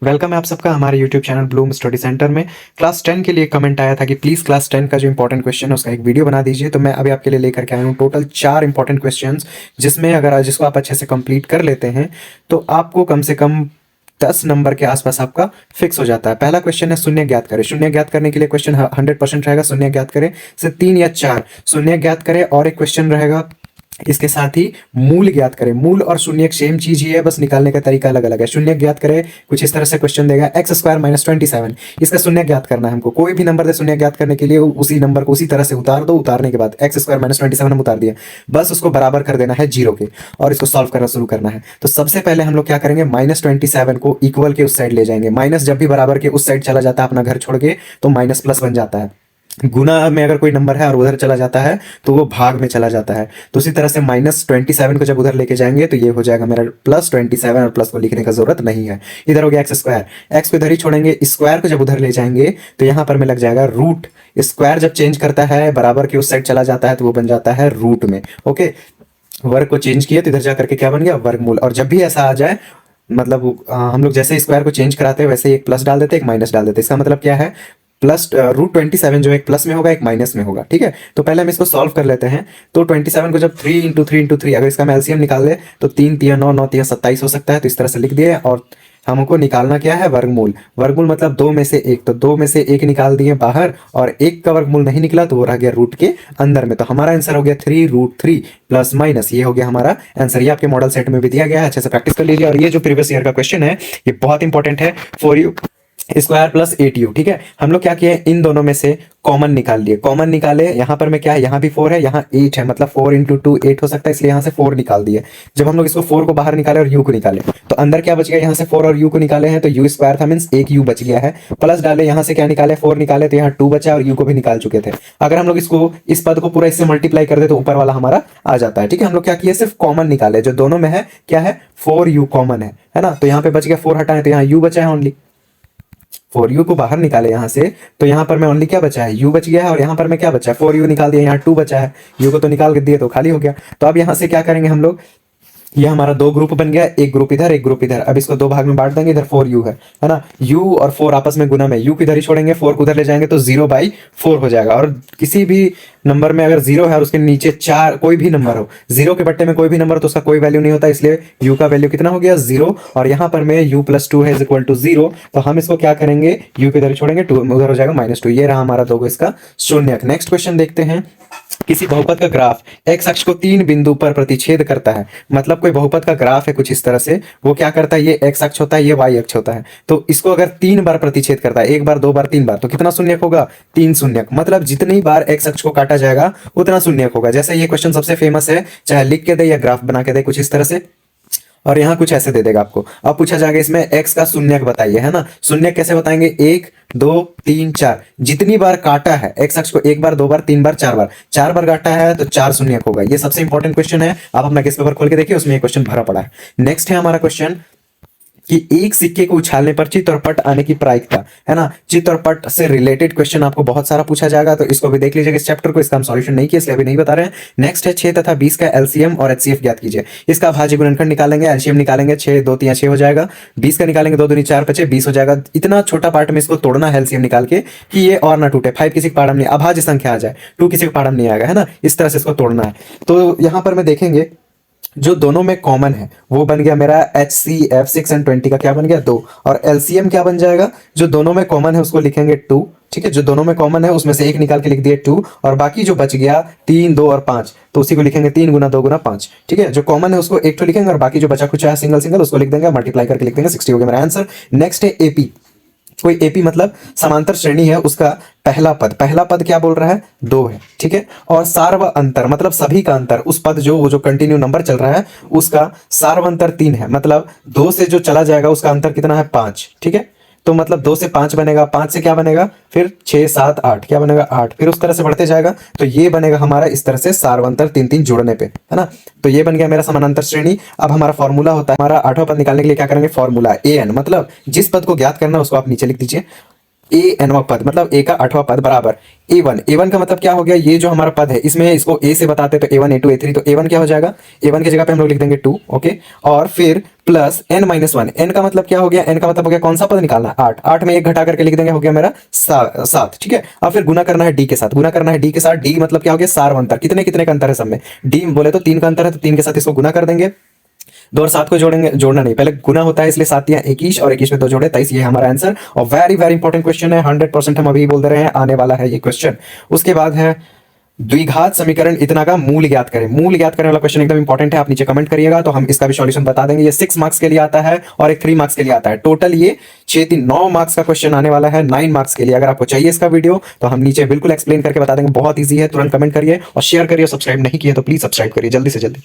Welcome है आप सबका हमारे YouTube channel Bloom study centre में। क्लास 10 के लिए कमेंट आया था कि प्लीज़ क्लास 10 का जो इंपॉर्टेंट क्वेश्चन है उसका एक वीडियो बना दीजिए। तो मैं अभी आपके लिए लेकर के आया हूँ टोटल 4 इंपॉर्टेंट क्वेश्चंस, जिसमें अगर जिसको आप अच्छे से कंप्लीट कर लेते हैं तो आपको कम से कम 10 नंबर के आसपास आपका फिक्स हो जाता है। पहला क्वेश्चन है शून्य ज्ञात करें। शून्य ज्ञात करने के लिए क्वेश्चन 100% रहेगा शून्य ज्ञात करें से 3 या 4 शून्य ज्ञात करें, और एक क्वेश्चन रहेगा इसके साथ ही मूल ज्ञात करें। मूल और शून्य सेम चीज ही है, बस निकालने का तरीका अलग अलग है। शून्य ज्ञात करें कुछ इस तरह से क्वेश्चन देगा एक्स स्क्वायर माइनस 27, इसका शून्य ज्ञात करना है हमको। कोई भी नंबर दे शून्य ज्ञात करने के लिए उसी नंबर को उसी तरह से उतार दो, उतारने के बाद एक्स स्क्वायर माइनस 27 हम उतार दिए, बस उसको बराबर कर देना है जीरो के और इसको सॉल्व करना शुरू करना है। तो सबसे पहले हम लोग क्या करेंगे, -27 को इक्वल के उस साइड ले जाएंगे। माइनस जब भी बराबर के उस साइड चला जाता है अपना घर छोड़ के तो माइनस प्लस बन जाता है। गुना में अगर कोई नंबर है और उधर चला जाता है तो वो भाग में चला जाता है। तो उसी तरह से -27 को जब उधर लेके जाएंगे तो ये हो जाएगा मेरा +27, और प्लस को लिखने का जरूरत नहीं है। इधर हो गया एक्स स्क्वायर, एक्स को इधर ही छोड़ेंगे। स्क्वायर को जब उधर ले जाएंगे तो यहाँ पर में लग जाएगा रूट। स्क्वायर जब चेंज करता है बराबर के उस साइड चला जाता है तो वो बन जाता है रूट में। ओके, वर्ग को चेंज किया तो इधर जाकर के क्या बन गया, वर्गमूल। और जब भी ऐसा आ जाए मतलब हम लोग जैसे स्क्वायर को चेंज कराते हैं वैसे एक प्लस डाल देते हैं एक माइनस डाल देते हैं। इसका मतलब क्या है, प्लस √27 जो एक प्लस में होगा एक माइनस में होगा। ठीक है, तो पहले हम इसको सॉल्व कर लेते हैं। तो 27 को जब 3 इंटू 3 इंटू 3 अगर इसका हम एलसीएम निकाल ले तो 3 3 9 9 3 27 हो सकता है। तो इस तरह से लिख दिए, और हमको निकालना क्या है, वर्गमूल। वर्गमूल मतलब 2 में से 1, तो 2 में से 1 निकाल दिए बाहर, और 1 का वर्गमूल नहीं निकला तो वो रह गया रूट के अंदर में। तो हमारा आंसर हो गया 3√3 प्लस माइनस, ये हो गया हमारा आंसर। ये आपके मॉडल सेट में भी दिया गया है, अच्छे से प्रैक्टिस कर लीजिए। और ये जो प्रीवियस ईयर का क्वेश्चन है ये बहुत इंपॉर्टेंट है for you square plus 8u। ठीक है, हम लोग क्या किए, इन दोनों में से कॉमन निकाल लिए। कॉमन निकाले, यहाँ पर में क्या है, यहाँ भी 4 है यहाँ 8 है, मतलब 4 इंटू 2 8 हो सकता है, इसलिए यहाँ से 4 निकाल दिए। जब हम लोग इसको 4 को बाहर निकाले और u को निकाले तो अंदर क्या बच गया, यहाँ से 4 और u को निकाले हैं तो u स्क्वायर था, मीन्स एक u बच गया है। प्लस डाले, यहाँ से क्या निकाले, 4 निकाले तो यहाँ 2 बचा और u को भी निकाल चुके थे। अगर हम लोग इसको इस पद को पूरा इससे मल्टीप्लाई कर दे तो ऊपर वाला हमारा आ जाता है। ठीक है, हम लोग क्या किए, सिर्फ कॉमन निकाले। जो दोनों में है क्या है, 4u कॉमन है ना। तो यहाँ पे बच गया 4 हटाए तो यहाँ u बचा है ओनली। 4u को बाहर निकाले यहाँ से तो यहाँ पर में ओनली क्या बचा है, u बच गया है। और यहाँ पर में क्या बचा है, 4u निकाल दिया, यहाँ 2 बचा है, u को तो निकाल के दिए तो खाली हो गया। तो अब यहाँ से क्या करेंगे हम लोग, ये हमारा 2 ग्रुप बन गया, एक ग्रुप इधर एक ग्रुप इधर। अब इसको 2 भाग में बांट देंगे, इधर 4u है ना। u और 4 आपस में गुना में, u को इधर ही छोड़ेंगे 4 को उधर ले जाएंगे तो 0/4 हो जाएगा। और किसी भी नंबर में अगर 0 है और उसके नीचे 4 कोई भी नंबर हो, 0 के बट्टे में कोई भी नंबर हो तो उसका कोई वैल्यू नहीं होता, इसलिए u का वैल्यू कितना हो गया, 0। और यहाँ पर में u + 2 है = 0, तो हम इसको क्या करेंगे, u को इधर छोड़ेंगे, 2 उधर हो जाएगा -2। ये रहा हमारा 2 इसका शून्यक। नेक्स्ट क्वेश्चन देखते हैं। किसी बहुपद का ग्राफ x अक्ष को 3 बिंदु पर प्रतिच्छेद करता है। मतलब कोई बहुपद का ग्राफ है कुछ इस तरह से, वो क्या करता है, ये x अक्ष होता है ये y अक्ष होता है, तो इसको अगर 3 बार प्रतिच्छेद करता है, 1 बार 2 बार 3 बार, तो कितना शून्यक होगा, 3 शून्यक। मतलब जितनी बार x अक्ष को काटा जाएगा उतना शून्यक होगा। जैसे ये क्वेश्चन सबसे फेमस है, चाहे लिख के दे या ग्राफ बना के दे कुछ इस तरह से, और यहाँ कुछ ऐसे दे देगा आपको। अब पूछा जाएगा इसमें x का शून्यक बताइए, है ना। शून्यक कैसे बताएंगे, 1 2 3 4, जितनी बार काटा है x अक्ष को, 1 बार 2 बार 3 बार 4 बार, 4 बार काटा है तो 4 शून्यक होगा। ये सबसे इंपॉर्टेंट क्वेश्चन है, आप अपना केस पेपर खोल के देखिए, उसमें ये क्वेश्चन भरा पड़ा है। नेक्स्ट है हमारा क्वेश्चन कि एक सिक्के को उछालने पर चित्त और पट आने की प्रायिकता, है ना। चित्त और पट से रिलेटेड क्वेश्चन आपको बहुत सारा पूछा जाएगा, तो इसको भी देख लीजिएगा इस चैप्टर को। इसका हम सॉल्यूशन नहीं किया इसलिए अभी नहीं बता रहे हैं। नेक्स्ट है 6 तथा 20 का एलसीएम और एचसीएफ ज्ञात कीजिए। इसका भाज्य गुणनखंड निकालेंगे, एलसीएम निकालेंगे, 6 2 3 6 हो जाएगा। 20 का निकालेंगे, 2 दूनी 4 5 20 हो जाएगा। इतना छोटा पार्ट में इसको तोड़ना है एलसीएम निकाल के कि ये और ना टूटे। 5 किसी का पार्ट नहीं, अभाज्य संख्या आ जाए, 2 किसी का पार्ट नहीं आएगा, है ना। इस तरह से इसको तोड़ना है। तो यहाँ पर मैं देखेंगे जो दोनों में कॉमन है वो बन गया मेरा HCF 6 और 20 का क्या बन गया 2, और LCM क्या बन जाएगा, जो दोनों में कॉमन है उसको लिखेंगे 2। ठीक है, जो दोनों में कॉमन है उसमें से एक निकाल के लिख दिए 2, और बाकी जो बच गया 3 2 और 5 तो उसी को लिखेंगे 3 गुना 2 गुना 5। ठीक है, जो कॉमन है उसको एक तो लिखेंगे और बाकी जो बचा कुछ है सिंगल सिंगल उसको लिख देंगे, मल्टीप्लाई करके लिख देंगे, 60 हो गया मेरा आंसर। नेक्स्ट है AP। कोई एपी मतलब समांतर श्रेणी है, उसका पहला पद क्या बोल रहा है, 2 है। ठीक है, और सार्व अंतर मतलब सभी का अंतर, उस पद जो वो जो कंटिन्यू नंबर चल रहा है उसका सार्व अंतर 3 है। मतलब 2 से जो चला जाएगा उसका अंतर कितना है, 5। ठीक है, तो मतलब 2 से 5 बनेगा, 5 से क्या बनेगा, फिर 6 7 8 क्या बनेगा 8, फिर उस तरह से बढ़ते जाएगा। तो ये बनेगा हमारा इस तरह से सार्वंतर 3 3 जोड़ने पे, है ना। तो ये बन गया मेरा समानांतर श्रेणी। अब हमारा फॉर्मूला होता है, हमारा 8वां पद निकालने के लिए क्या करेंगे, फॉर्मूला AN, मतलब जिस पद को ज्ञात करना है उसको आप नीचे लिख दीजिए। a nवां पद मतलब a का 8वां पद बराबर a1 का मतलब क्या हो गया, ये जो हमारा पद है इसमें इसको a से बताते तो a1 a2 a3, तो a1 क्या हो जाएगा, a1 की जगह पे हम लोग लिख देंगे 2, ओके। और फिर प्लस n-1, n का मतलब क्या हो गया, n का मतलब हो गया कौन सा पद निकालना, 8, 8 में एक घटा करके लिख देंगे, हो गया मेरा 7, ठीक है। अब फिर गुना करना है d के साथ, गुना करना है d के साथ, d मतलब क्या हो गया सार अंतर, कितने कितने का अंतर है सब में, d बोले तो 3 का अंतर है, तो 3 के साथ इसको गुना कर देंगे। 2 और 7 को जोड़ेंगे, जोड़ना नहीं, पहले गुना होता है, इसलिए 7 या 21 और 21 में 2 जोड़े 23, ये हमारा आंसर। और वेरी वेरी इंपॉर्टेंट क्वेश्चन है, 100% हम अभी बोल दे रहे हैं, आने वाला है ये क्वेश्चन। उसके बाद है द्विघात समीकरण इतना का मूल ज्ञात करें। मूल ज्ञात करने वाला क्वेश्चन एकदम इंपॉर्टेंट है, आप नीचे कमेंट करिएगा तो हम इसका भी सॉल्यूशन बता देंगे। ये 6 मार्क्स के लिए आता है और एक 3 मार्क्स के लिए आता है, टोटल ये 9 मार्क्स का क्वेश्चन आने वाला है 9 मार्क्स के लिए। अगर आपको चाहिए इसका वीडियो तो हम नीचे बिल्कुल एक्सप्लेन करके बता देंगे, बहुत ईजी है, तुरंत कमेंट करिए और शेयर करिए। सब्सक्राइब नहीं किया तो प्लीज सब्सक्राइब करिए जल्दी से जल्दी।